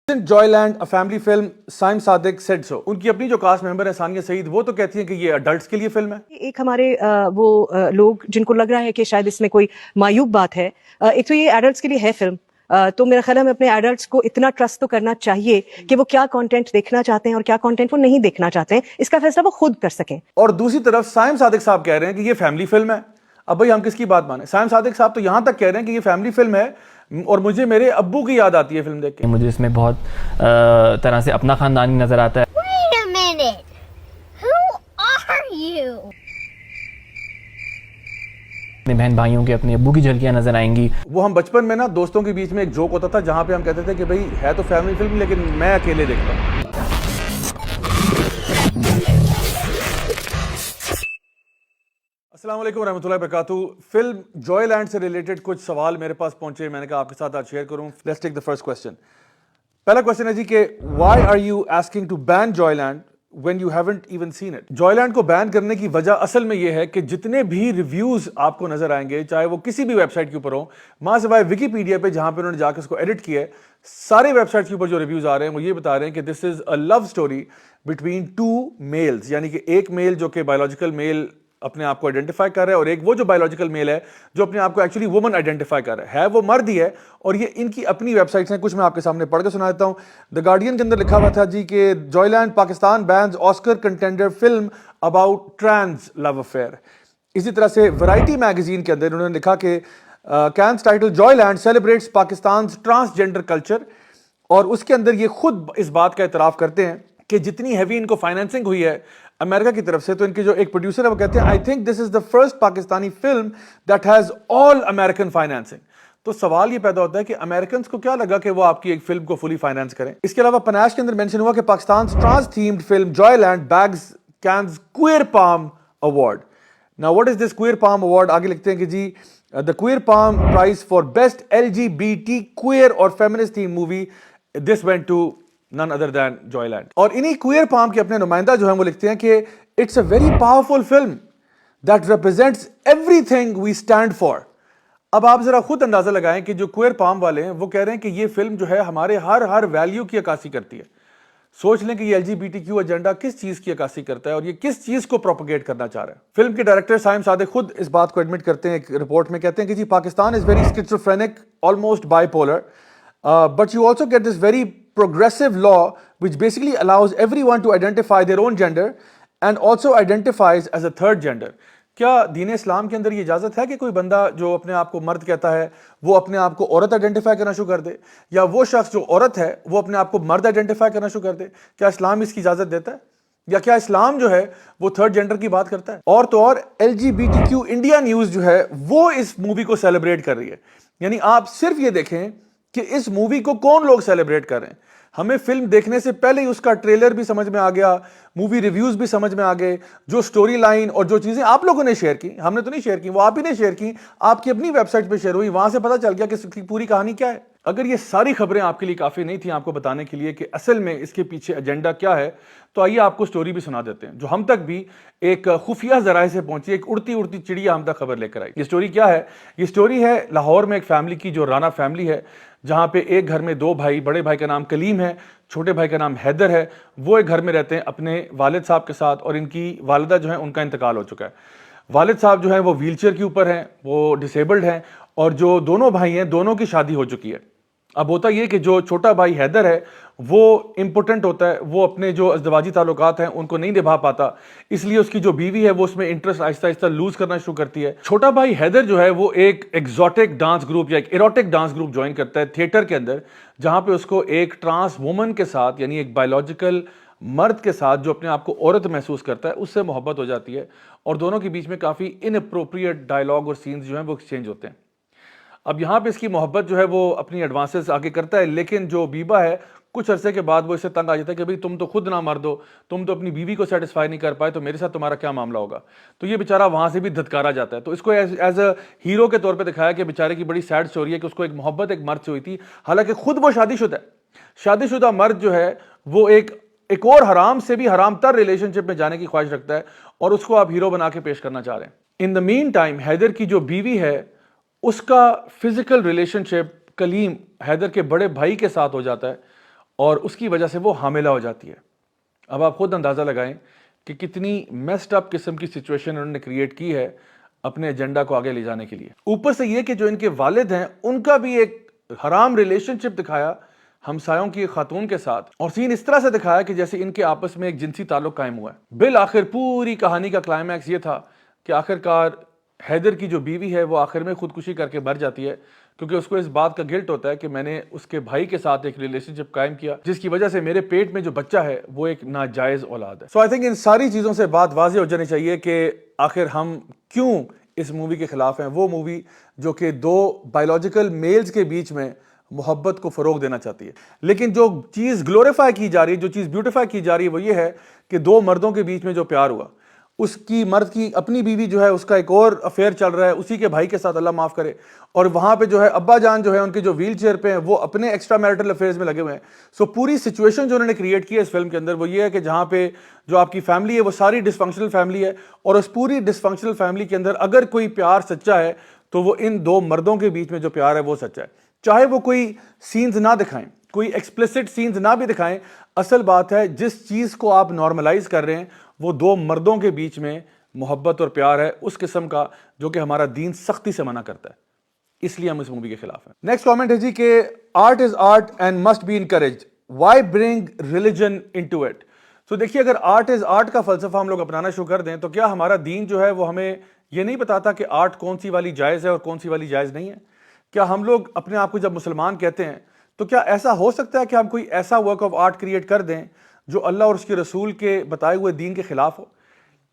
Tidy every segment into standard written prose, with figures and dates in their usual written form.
Joy land a family film Saim Sadiq said so. ان کی اپنی جو کاسٹ ممبر ہے ثانیہ سعید وہ تو کہتی ہیں کہ یہ اڈلٹس کے لیے فلم ہے. ایک ہمارے وہ لوگ جن کو لگ رہا ہے کہ شاید اس میں کوئی معیوب بات ہے، ایک تو یہ ایڈلٹس کے لیے ہے فلم، تو میرا خیال ہے ہمیں اپنے ایڈلٹس کو اتنا ٹرسٹ تو کرنا چاہیے کہ وہ کیا کانٹینٹ دیکھنا چاہتے ہیں اور کیا کانٹینٹ وہ نہیں دیکھنا چاہتے ہیں، اس کا فیصلہ وہ خود کر سکیں. اور دوسری طرف سائم صادق صاحب کہہ رہے ہیں کہ یہ فیملی فلم ہے. اب بھائی ہم کس کی بات مانیں؟ سائم صادق صاحب تو یہاں تک کہہ رہے ہیں کہ یہ فیملی فلم ہے اور مجھے میرے ابو کی یاد آتی ہے فلم دیکھ کے. مجھے اس میں بہت طرح سے اپنا خاندانی نظر آتا ہے. Wait a minute. Who are you? اپنے بہن بھائیوں کے اپنے ابو کی جھلکیاں نظر آئیں گی. وہ ہم بچپن میں نا دوستوں کے بیچ میں ایک جوک ہوتا تھا جہاں پہ ہم کہتے تھے کہ بھائی ہے تو فیملی فلم لیکن میں اکیلے دیکھتا ہوں. السلام علیکم ورحمۃ اللہ وبرکاتہ. فلم جوائے لینڈ سے ریلیٹڈ کچھ سوال میرے پاس پہنچے، میں نے کہا آپ کے ساتھ آج شیئر کروں. Let's take the first question. پہلا کوسچن ہے جی کہ why are you asking to ban Joyland when you haven't even seen it. Joyland کو بین کرنے کی وجہ اصل میں یہ ہے کہ جتنے بھی ریویوز آپ کو نظر آئیں گے چاہے وہ کسی بھی ویب سائٹ کے اوپر ہوں، ماں سوائے ویکیپیڈیا پہ جہاں پہ انہوں نے جا کے اس کو ایڈٹ کیا ہے، سارے ویب سائٹس کے اوپر جو ریویوز آ رہے ہیں وہ یہ بتا رہے ہیں کہ this is a love story between two males, یعنی کہ ایک میل جو کہ بایولوجیکل میل اپنے آپ کو آئیڈینٹیفائی کر رہا ہے اور ایک وہ جو بایولوجیکل میل ہے جو اپنے آپ کو ایکچولی وومن آئیڈینٹیفائی کر رہا ہے وہ مرد ہی ہے. اور یہ ان کی اپنی ویب سائٹس ہیں، کچھ میں آپ کے سامنے پڑھ کے سنا دیتا ہوں. دی گارڈین کے اندر لکھا ہوا تھا جی کہ Joyland Pakistan bans Oscar contender film about trans love affair. اسی طرح سے ورائٹی میگزین کے اندر انہوں نے لکھا کہ Cannes title Joyland celebrates Pakistan's transgender culture, اور اس کے اندر یہ خود اس بات کا اعتراف کرتے ہیں کہ جتنی ہیوی ان کو فائنینسنگ ہوئی ہے امریکہ کی طرف سے، تو ان کے جو ایک پروڈیوسر ہے وہ کہتے ہیں I think this is the first Pakistani film that has all American financing. تو سوال یہ پیدا ہوتا ہے کہ امریکنز کو کیا لگا کہ وہ آپ کی ایک فلم کو فلی فائنینس کریں. اس کے علاوہ پناش کے اندر مینشن ہوا کہ Pakistan trans themed film Joyland bags Cannes queer palm award. Now what is this queer palm award؟ آگے لکھتے ہیں کہ جی the queer palm prize for best LGBT queer اور feminist theme movie this went to none other than Joyland. اور انہی queer palm کے اپنے نمائندہ جو ہیں وہ لکھتے ہیں کہ it's a very powerful film that represents everything we stand for. اب آپ ذرا خود اندازہ لگائیں کہ جو queer palm والے ہیں وہ کہہ رہے ہیں کہ یہ فلم جو ہے ہمارے ہر ویلیو کی عکاسی کرتی ہے. سوچ لیں کہ یہ LGBTQ ایجنڈا کس چیز کی عکاسی کرتا ہے اور یہ کس چیز کو پروپیگیٹ کرنا چاہ رہا ہے. فلم کے ڈائریکٹر سائم صادق خود اس بات کو ایڈمٹ کرتے ہیں ایک رپورٹ میں، کہتے ہیں کہ جی Pakistan is very schizophrenic almost bipolar but you also get this very progressive law which basically allows everyone to identify their own gender and also identifies as a third gender. کیا دین اسلام کے اندر یہ اجازت ہے کہ کوئی بندہ جو اپنے آپ کو مرد کہتا ہے وہ اپنے آپ کو عورت آئیڈینٹیفائی کرنا شروع کر دے، یا وہ شخص جو عورت ہے وہ اپنے آپ کو مرد آئیڈینٹیفائی کرنا شروع کر دے؟ کیا اسلام اس کی اجازت دیتا ہے؟ یا کیا اسلام جو ہے وہ تھرڈ جینڈر کی بات کرتا ہے؟ اور تو اور LGBTQ انڈیا نیوز جو ہے وہ اس مووی کو سیلیبریٹ کر رہی ہے. یعنی آپ صرف یہ دیکھیں کہ اس مووی کو کون لوگ سیلیبریٹ کر رہے ہیں. ہمیں فلم دیکھنے سے پہلے ہی اس کا ٹریلر بھی سمجھ میں آ گیا، مووی ریویوز بھی سمجھ میں آ گئے، جو سٹوری لائن اور جو چیزیں آپ لوگوں نے شیئر کی، ہم نے تو نہیں شیئر کی، وہ آپ ہی نے شیئر کی، آپ کی اپنی ویب سائٹ پہ شیئر ہوئی، وہاں سے پتہ چل گیا کہ اس کی پوری کہانی کیا ہے. اگر یہ ساری خبریں آپ کے لیے کافی نہیں تھیں آپ کو بتانے کے لیے کہ اصل میں اس کے پیچھے ایجنڈا کیا ہے، تو آئیے آپ کو سٹوری بھی سنا دیتے ہیں جو ہم تک بھی ایک خفیہ ذرائع سے پہنچی، ایک اڑتی چڑیا ہم تک خبر لے کر آئی. یہ سٹوری کیا ہے؟ یہ سٹوری ہے لاہور میں ایک فیملی کی جو رانا فیملی ہے، جہاں پہ ایک گھر میں دو بھائی، بڑے بھائی کا نام کلیم ہے، چھوٹے بھائی کا نام حیدر ہے. وہ ایک گھر میں رہتے ہیں اپنے والد صاحب کے ساتھ، اور ان کی والدہ جو ہیں ان کا انتقال ہو چکا ہے. والد صاحب جو ہیں وہ ویل چیئر کے اوپر ہیں، وہ ڈسیبلڈ ہیں، اور جو دونوں بھائی ہیں دونوں کی شادی ہو چکی ہے. اب ہوتا یہ کہ جو چھوٹا بھائی حیدر ہے وہ امپوٹنٹ ہوتا ہے، وہ اپنے جو ازدواجی تعلقات ہیں ان کو نہیں نبھا پاتا، اس لیے اس کی جو بیوی ہے وہ اس میں انٹرسٹ آہستہ آہستہ لوز کرنا شروع کرتی ہے. چھوٹا بھائی حیدر جو ہے وہ ایک ایگزوٹک ڈانس گروپ یا ایک ایروٹک ڈانس گروپ جوائن کرتا ہے تھیٹر کے اندر، جہاں پہ اس کو ایک ٹرانس وومن کے ساتھ، یعنی ایک بایولوجیکل مرد کے ساتھ جو اپنے آپ کو عورت محسوس کرتا ہے اس سے محبت ہو جاتی ہے، اور دونوں کے بیچ میں کافی اناپروپریٹ ڈائلاگ اور سینز جو ہیں وہ ایکسچینج ہوتے ہیں. اب یہاں پہ اس کی محبت جو ہے وہ اپنی ایڈوانسز آگے کرتا ہے، لیکن جو بیوہ ہے کچھ عرصے کے بعد وہ اسے تنگ آ جاتا ہے کہ بھئی تم تو خود نہ مرد ہو، تم تو اپنی بیوی کو سیٹسفائی نہیں کر پائے، تو میرے ساتھ تمہارا کیا معاملہ ہوگا. تو یہ بیچارہ وہاں سے بھی دھتکارا جاتا ہے. تو اس کو ایز اے ہیرو کے طور پہ دکھایا کہ بیچارے کی بڑی سیڈ سٹوری ہے کہ اس کو ایک محبت ایک مرد سے ہوئی تھی، حالانکہ خود وہ شادی شدہ ہے. شادی شدہ مرد جو ہے وہ ایک اور حرام سے بھی حرام تر ریلیشن شپ میں جانے کی خواہش رکھتا ہے، اور اس کو آپ ہیرو بنا کے پیش کرنا چاہ رہے ہیں. ان دا مین ٹائم حیدر کی جو بیوی ہے اس کا فزیکل ریلیشن شپ کلیم حیدر کے بڑے بھائی کے ساتھ ہو جاتا ہے، اور اس کی وجہ سے وہ حاملہ ہو جاتی ہے. اب آپ خود اندازہ لگائیں کہ کتنی میسڈ اپ قسم کی سچویشن انہوں نے کریٹ کی ہے اپنے ایجنڈا کو آگے لے جانے کے لیے. اوپر سے یہ کہ جو ان کے والد ہیں ان کا بھی ایک حرام ریلیشن شپ دکھایا ہمسایوں کی ایک خاتون کے ساتھ, اور سین اس طرح سے دکھایا کہ جیسے ان کے آپس میں ایک جنسی تعلق قائم ہوا ہے. بالآخر پوری کہانی کا کلائمیکس یہ تھا کہ آخرکار حیدر کی جو بیوی ہے وہ آخر میں خودکشی کر کے مر جاتی ہے, کیونکہ اس کو اس بات کا گلٹ ہوتا ہے کہ میں نے اس کے بھائی کے ساتھ ایک ریلیشن شپ قائم کیا جس کی وجہ سے میرے پیٹ میں جو بچہ ہے وہ ایک ناجائز اولاد ہے. سو آئی تھنک ان ساری چیزوں سے بات واضح ہو جانی چاہیے کہ آخر ہم کیوں اس مووی کے خلاف ہیں. وہ مووی جو کہ دو بایولوجیکل میلز کے بیچ میں محبت کو فروغ دینا چاہتی ہے, لیکن جو چیز گلوریفائی کی جا رہی ہے, جو چیز بیوٹیفائی کی جا رہی ہے وہ یہ ہے کہ دو مردوں کے بیچ میں جو پیار ہوا, اس کی مرد کی اپنی بیوی جو ہے اس کا ایک اور افیئر چل رہا ہے اسی کے بھائی کے ساتھ, اللہ معاف کرے, اور وہاں پہ جو ہے ابا جان جو ہے ان کے جو ویل چیئر پہ ہیں وہ اپنے ایکسٹرا میرٹل افیئرز میں لگے ہوئے ہیں. سو پوری سچویشن جو انہوں نے کریٹ کی ہے اس فلم کے اندر وہ یہ ہے کہ جہاں پہ جو آپ کی فیملی ہے وہ ساری ڈس فنکشنل فیملی ہے, اور اس پوری ڈس فنکشنل فیملی کے اندر اگر کوئی پیار سچا ہے تو وہ ان دو مردوں کے بیچ میں جو پیار ہے وہ سچا ہے. چاہے وہ کوئی سینز نہ دکھائیں, کوئی ایکسپلیسٹ سینز نہ بھی دکھائیں, اصل بات ہے جس چیز کو آپ نارملائز کر رہے ہیں وہ دو مردوں کے بیچ میں محبت اور پیار ہے اس قسم کا جو کہ ہمارا دین سختی سے منع کرتا ہے, اس لیے ہم اس مووی کے خلاف ہیں. نیکسٹ کامنٹ ہے جی کہ art is art and must be encouraged, why bring religion into it. تو دیکھیے اگر آرٹ از آرٹ کا فلسفہ ہم لوگ اپنانا شروع کر دیں تو کیا ہمارا دین جو ہے وہ ہمیں یہ نہیں بتاتا کہ آرٹ کون سی والی جائز ہے اور کون سی والی جائز نہیں ہے؟ کیا ہم لوگ اپنے آپ کو جب مسلمان کہتے ہیں تو کیا ایسا ہو سکتا ہے کہ ہم کوئی ایسا ورک آف آرٹ کریٹ کر دیں جو اللہ اور اس کے رسول کے بتائے ہوئے دین کے خلاف ہو؟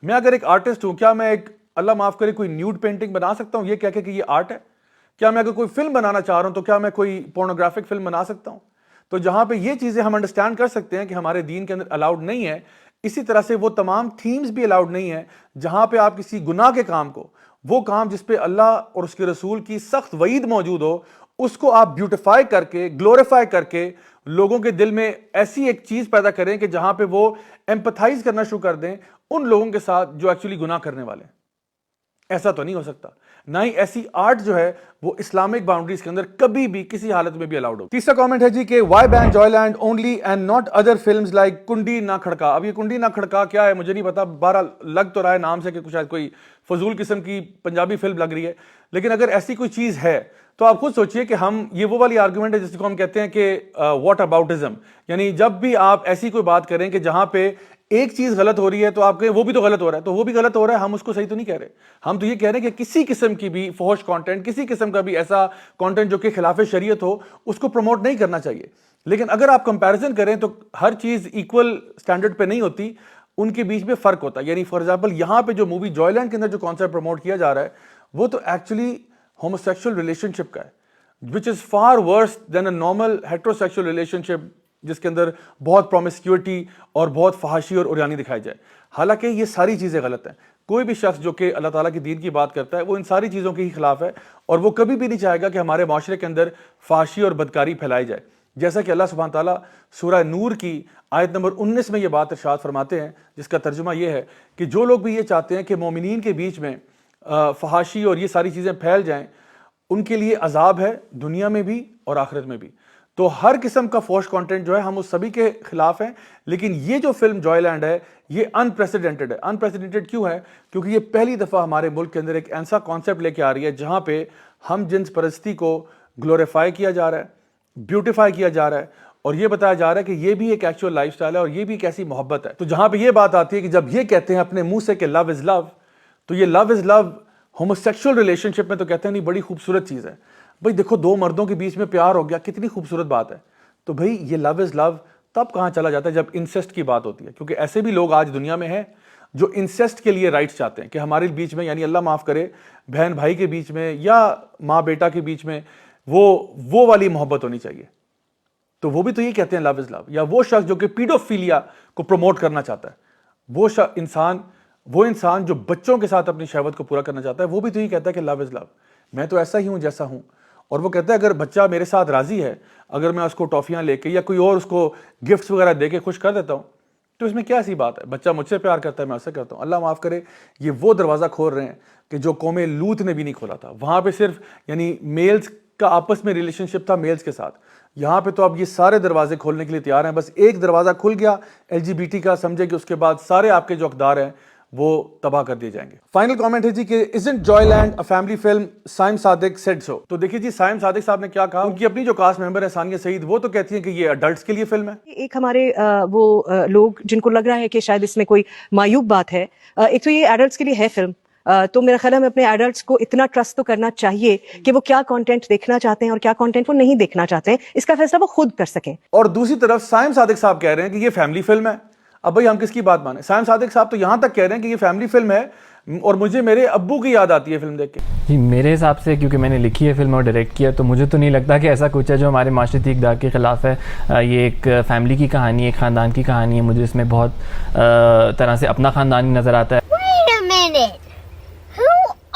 میں اگر ایک آرٹسٹ ہوں, کیا میں ایک, اللہ معاف کرے, کوئی نیوڈ پینٹنگ بنا سکتا ہوں یہ کہہ کے کہ یہ آرٹ ہے؟ کیا میں اگر کوئی فلم بنانا چاہ رہا ہوں تو کیا میں کوئی پورنوگرافک فلم بنا سکتا ہوں؟ تو جہاں پہ یہ چیزیں ہم انڈرسٹینڈ کر سکتے ہیں کہ ہمارے دین کے اندر الاؤڈ نہیں ہے, اسی طرح سے وہ تمام تھیمز بھی الاؤڈ نہیں ہیں جہاں پہ آپ کسی گناہ کے کام کو, وہ کام جس پہ اللہ اور اس کے رسول کی سخت وعید موجود ہو, اس کو آپ بیوٹیفائی کر کے, گلوریفائی کر کے لوگوں کے دل میں ایسی ایک چیز پیدا کریں کہ جہاں پہ وہ ایمپتھائز کرنا شروع کر دیں ان لوگوں کے ساتھ جو ایکچولی گناہ کرنے والے ہیں. ایسا تو نہیں ہو سکتا, نہ ہی ایسی آرٹ جو ہے وہ اسلامک باؤنڈریز کے اندر کبھی بھی کسی حالت میں بھی الاؤڈ ہو. تیسرا کامنٹ ہے جی کہ why ban Joyland only and not other films like Kundi Na کھڑکا. اب یہ کنڈی نہ کھڑکا کیا ہے مجھے نہیں پتا, بہرحال لگ تو رہا ہے نام سے کہ شاید کوئی فضول قسم کی پنجابی فلم لگ رہی ہے, لیکن اگر ایسی کوئی چیز ہے تو آپ خود سوچئے کہ ہم, یہ وہ والی آرگومنٹ ہے جس کو ہم کہتے ہیں کہ واٹ اباؤٹزم, یعنی جب بھی آپ ایسی کوئی بات کریں کہ جہاں پہ ایک چیز غلط ہو رہی ہے تو آپ کہیں وہ بھی تو غلط ہو رہا ہے, تو وہ بھی غلط ہو رہا ہے, ہم اس کو صحیح تو نہیں کہہ رہے, ہم تو یہ کہہ رہے ہیں کہ کسی قسم کی بھی فحش کانٹینٹ, کسی قسم کا بھی ایسا کانٹینٹ جو کہ خلاف شریعت ہو اس کو پروموٹ نہیں کرنا چاہیے. لیکن اگر آپ کمپیریزن کریں تو ہر چیز ایکول سٹینڈرڈ پہ نہیں ہوتی, ان کے بیچ میں فرق ہوتا ہے. یعنی فار ایگزامپل یہاں پہ جو مووی جوائے لینڈ کے اندر جو کانسیپٹ پروموٹ کیا جا رہا ہے وہ تو ایکچولی ہوموسیکشل ریلیشن شپ کا ہے, which is far worse than a normal heterosexual relationship جس کے اندر بہت پرومسکیوٹی اور بہت فحاشی اور عریانی دکھائی جائے. حالانکہ یہ ساری چیزیں غلط ہیں. کوئی بھی شخص جو کہ اللہ تعالیٰ کی دین کی بات کرتا ہے وہ ان ساری چیزوں کے ہی خلاف ہے, اور وہ کبھی بھی نہیں چاہے گا کہ ہمارے معاشرے کے اندر فحاشی اور بدکاری پھیلائی جائے. جیسا کہ اللہ سبحانہ تعالیٰ سورہ نور کی آیت نمبر 19 میں یہ بات ارشاد فرماتے ہیں, جس کا ترجمہ یہ ہے کہ جو لوگ بھی یہ چاہتے ہیں کہ مومنین کے بیچ میں فحاشی اور یہ ساری چیزیں پھیل جائیں, ان کے لیے عذاب ہے دنیا میں بھی اور آخرت میں بھی. تو ہر قسم کا فحش کانٹینٹ جو ہے ہم اس سبھی کے خلاف ہیں, لیکن یہ جو فلم جوائے لینڈ ہے یہ انپریسیڈنٹڈ ہے. انپریسیڈنٹڈ کیوں ہے؟ کیونکہ یہ پہلی دفعہ ہمارے ملک کے اندر ایک ایسا کانسیپٹ لے کے آ رہی ہے جہاں پہ ہم جنس پرستی کو گلوریفائی کیا جا رہا ہے, بیوٹیفائی کیا جا رہا ہے, اور یہ بتایا جا رہا ہے کہ یہ بھی ایک ایکچوئل لائف سٹائل ہے اور یہ بھی ایک ایسی محبت ہے. تو جہاں پہ یہ بات آتی ہے کہ جب یہ کہتے ہیں اپنے منہ سے کہ لو از لو, تو یہ لو از لو ہوموسیکشل ریلیشن شپ میں تو کہتے ہیں نہیں بڑی خوبصورت چیز ہے. بھائی دیکھو دو مردوں کے بیچ میں پیار ہو گیا, کتنی خوبصورت بات ہے. تو بھائی یہ لو از لو تب کہاں چلا جاتا ہے جب انسیسٹ کی بات ہوتی ہے, کیونکہ ایسے بھی لوگ آج دنیا میں ہیں جو انسیسٹ کے لیے رائٹس چاہتے ہیں کہ ہمارے بیچ میں, یعنی اللہ معاف کرے, بہن بھائی کے بیچ میں یا ماں بیٹا کے بیچ میں وہ والی محبت ہونی چاہیے. تو وہ بھی تو یہ کہتے ہیں لو از لو. یا وہ شخص جو کہ پیڈوفیلیا کو پروموٹ کرنا چاہتا ہے, وہ انسان جو بچوں کے ساتھ اپنی شہوت کو پورا کرنا چاہتا ہے, وہ بھی تو یہ کہتا ہے کہ لو از لو, میں تو ایسا ہی ہوں جیسا ہوں. اور وہ کہتا ہے اگر بچہ میرے ساتھ راضی ہے, اگر میں اس کو ٹافیاں لے کے یا کوئی اور اس کو گفٹس وغیرہ دے کے خوش کر دیتا ہوں تو اس میں کیا ایسی بات ہے؟ بچہ مجھ سے پیار کرتا ہے, میں اس سے کرتا ہوں. اللہ معاف کرے, یہ وہ دروازہ کھول رہے ہیں کہ جو قوم لوط نے بھی نہیں کھولا تھا. وہاں پہ صرف یعنی میلز کا آپس میں ریلیشن شپ تھا میلز کے ساتھ, یہاں پہ تو اب یہ سارے دروازے کھولنے کے لیے تیار ہیں، بس ایک دروازہ کھل گیا LGBT کا، سمجھے کہ اس کے بعد سارے آپ کے جو اقدار ہیں وہ تباہ کر دیے جائیں گے. فائنل کامنٹ ہے جی کہ isn't Joyland a family film? Saim Sadiq said so. تو دیکھیے جی سائم صادق صاحب نے کیا کہا. ان کی اپنی جو کاسٹ ممبر ہے ثانیہ سعید، وہ تو کہتی ہیں کہ یہ اڈلٹس کے لیے فلم ہے. ایک ہمارے وہ لوگ جن کو لگ رہا ہے کہ شاید اس میں کوئی معیوب بات ہے، ایک تو یہ ایڈلٹس کے لیے ہے فلم، تو میرا خیال ہے ہمیں اپنے ایڈلٹس کو اتنا ٹرسٹ تو کرنا چاہیے کہ وہ کیا کانٹینٹ دیکھنا چاہتے ہیں اور کیا کانٹینٹ وہ نہیں دیکھنا چاہتے ہیں، اس کا فیصلہ وہ خود کر سکیں. اور دوسری طرف سائم صادق صاحب کہہ رہے ہیں کہ یہ فیملی فلم ہے. اب بھائی ہم کس کی بات مانیں؟ سائم صادق صاحب تو یہاں تک کہہ رہے ہیں کہ یہ فیملی فلم ہے اور مجھے میرے ابو کی یاد آتی ہے فلم دیکھ کے. جی میرے حساب سے کیونکہ میں نے لکھی ہے فلم اور ڈائریکٹ کیا، تو مجھے تو نہیں لگتا کہ ایسا کچھ ہے جو ہمارے معاشرتی اقدار کے خلاف ہے. یہ ایک فیملی کی کہانی ہے، ایک خاندان کی کہانی ہے. مجھے اس میں بہت طرح سے اپنا خاندان نظر آتا ہے. Wait a minute. Who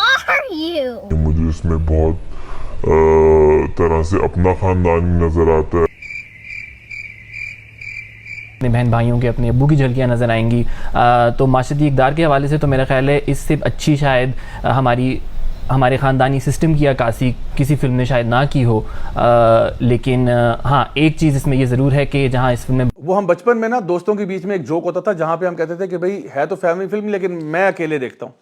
are you? مجھے اس میں بہت طرح سے اپنا خاندان نظر آتا ہے. اپنے بہن بھائیوں کے، اپنے ابو کی جھلکیاں نظر آئیں گی. تو معاشرتی اقدار کے حوالے سے تو میرا خیال ہے اس سے اچھی شاید ہمارے خاندانی سسٹم کی عکاسی کسی فلم نے شاید نہ کی ہو. لیکن ہاں ایک چیز اس میں یہ ضرور ہے کہ جہاں اس فلم میں وہ ہم بچپن میں نا دوستوں کے بیچ میں ایک جوک ہوتا تھا جہاں پہ ہم کہتے تھے کہ بھئی ہے تو فیملی فلم لیکن میں اکیلے دیکھتا ہوں.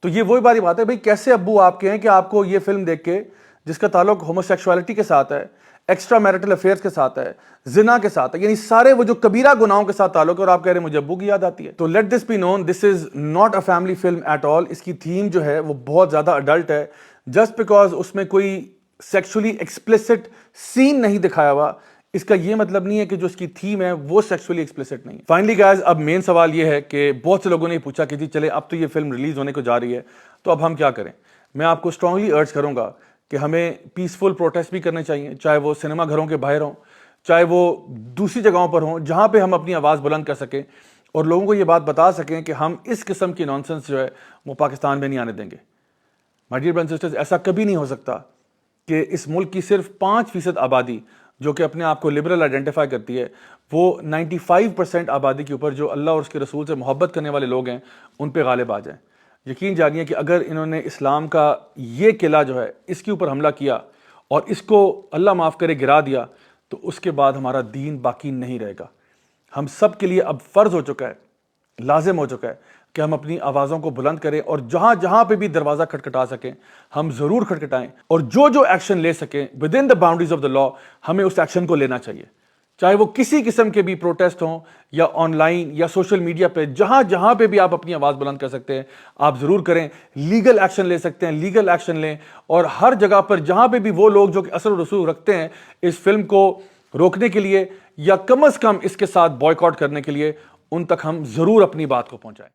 تو یہ وہی باری بات ہے بھئی کیسے ابو آپ کے ہیں کہ آپ کو یہ فلم دیکھ کے جس کا تعلق ہومو سیکشوالٹی کے ساتھ ہے، ایکسٹرا میرٹل افیئرز کے ساتھ ہے، زنا کے ساتھ ہے، یعنی سارے وہ جو کبیرہ گناہوں کے ساتھ تعلق ہے، اور آپ کہہ رہے ہیں مجھے ابو کی یاد آتی ہے. تو let this be known, this is not a family film at all. اس کی تھیم جو ہے وہ بہت زیادہ اڈلٹ ہے. جسٹ بیکاز اس میں کوئی سیکشولی ایکسپلیسٹ سین نہیں دکھایا ہوا، اس کا یہ مطلب نہیں ہے کہ جو اس کی تھیم ہے وہ سیکشولی ایکسپلیسٹ نہیں ہے. فائنلی گائز اب مین سوال یہ ہے کہ بہت سے لوگوں نے پوچھا کہ جی چلے اب تو یہ فلم ریلیز ہونے کو جا رہی ہے تو اب ہم کیا کریں. میں آپ کو اسٹرانگلی ارج کروں گا کہ ہمیں پیسفل پروٹیسٹ بھی کرنے چاہیے، چاہے وہ سنیما گھروں کے باہر ہوں، چاہے وہ دوسری جگہوں پر ہوں، جہاں پہ ہم اپنی آواز بلند کر سکیں اور لوگوں کو یہ بات بتا سکیں کہ ہم اس قسم کی نانسنس جو ہے وہ پاکستان میں نہیں آنے دیں گے. My dear brothers and sisters, ایسا کبھی نہیں ہو سکتا کہ اس ملک کی صرف 5% آبادی جو کہ اپنے آپ کو لبرل آئیڈینٹیفائی کرتی ہے، وہ 95% آبادی کے اوپر جو اللہ اور اس کے رسول سے محبت کرنے والے لوگ ہیں ان پہ غالب آ جائیں. یقین جانیے کہ اگر انہوں نے اسلام کا یہ قلعہ جو ہے اس کے اوپر حملہ کیا اور اس کو اللہ معاف کرے گرا دیا تو اس کے بعد ہمارا دین باقی نہیں رہے گا. ہم سب کے لیے اب فرض ہو چکا ہے، لازم ہو چکا ہے کہ ہم اپنی آوازوں کو بلند کریں اور جہاں جہاں پہ بھی دروازہ کھٹکھٹا سکیں ہم ضرور کھٹکھٹائیں، اور جو جو ایکشن لے سکیں within the boundaries of the law ہمیں اس ایکشن کو لینا چاہیے. چاہے وہ کسی قسم کے بھی پروٹیسٹ ہوں یا آن لائن یا سوشل میڈیا پہ، جہاں جہاں پہ بھی آپ اپنی آواز بلند کر سکتے ہیں آپ ضرور کریں. لیگل ایکشن لے سکتے ہیں، لیگل ایکشن لیں، اور ہر جگہ پر جہاں پہ بھی وہ لوگ جو کہ اثر و رسوخ رکھتے ہیں اس فلم کو روکنے کے لیے یا کم از کم اس کے ساتھ بوائیکاٹ کرنے کے لیے، ان تک ہم ضرور اپنی بات کو پہنچائیں.